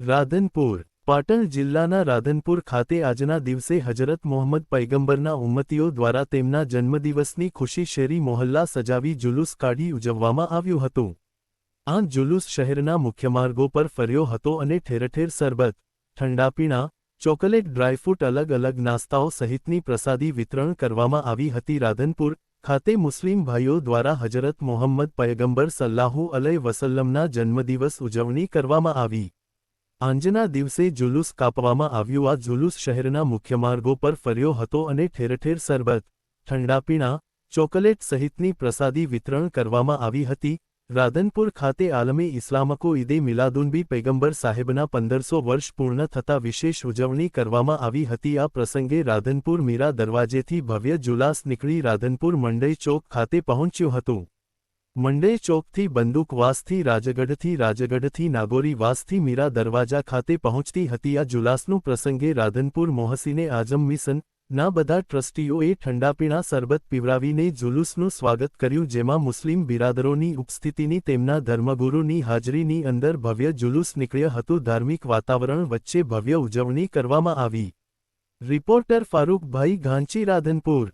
રાધનપુર પાટણ જિલ્લાના રાધનપુર ખાતે આજના દિવસે હજરત મોહમ્મદ પયગંબરના ઉમ્મતીઓ દ્વારા તેમના જન્મદિવસની ખુશી શેરી મોહલ્લા સજાવી જુલુસ કાઢી ઉજવવામાં આવ્યું હતું। આ જુલુસ શહેરના મુખ્ય માર્ગો પર ફર્યો હતો અને ઠેરઠેર સરબત, ઠંડા પીણા, ચોકલેટ, ડ્રાયફ્રૂટ, અલગ અલગ નાસ્તાઓ સહિતની પ્રસાદી વિતરણ કરવામાં આવી હતી। રાધનપુર ખાતે મુસ્લિમ ભાઈઓ દ્વારા હજરત મોહમ્મદ પયગંબર સલ્લાહુ અલૈહિ વસલ્લમના જન્મદિવસ ઉજવણી કરવામાં આવી। આજના દિવસે જુલુસ કાપવામાં આવ્યું। આ જુલુસ શહેરના મુખ્ય માર્ગો પર ફર્યો હતો અને ઠેરઠેર સરબત, ઠંડા પીણા, ચોકલેટ સહિતની પ્રસાદી વિતરણ કરવામાં આવી હતી। રાધનપુર ખાતે આલમે ઇસ્લામકો ઈદે મિલાદુન્નબી પયગંબર સાહેબના 1500 વર્ષ પૂર્ણ થતા વિશેષ ઉજવણી કરવામાં આવી હતી। આ પ્રસંગે રાધનપુર મીરા દરવાજેથી ભવ્ય જુલાસ નીકળી રાધનપુર મંડઈ ચોક ખાતે પહોંચ્યું હતું। મંડઈ ચોકથી બંદૂકવાસથી રાજગઢથી, રાજગઢથી નાગોરીવાસથી મીરા દરવાજા ખાતે પહોંચતી હતી। આ જુલાસનું પ્રસંગે રાધનપુર મોહસીને આઝમ મિશન ના બધા ટ્રસ્ટીઓએ ઠંડા પીણા સરબત પીવડાવીને જુલુસનું સ્વાગત કર્યું, જેમાં મુસ્લિમ બિરાદરોની ઉપસ્થિતિની તેમના ધર્મગુરુની હાજરીની અંદર ભવ્ય જુલુસ નીકળ્યું હતું। ધાર્મિક વાતાવરણ વચ્ચે ભવ્ય ઉજવણી કરવામાં આવી। રિપોર્ટર ફારૂકભાઈ ઘાંચી, રાધનપુર।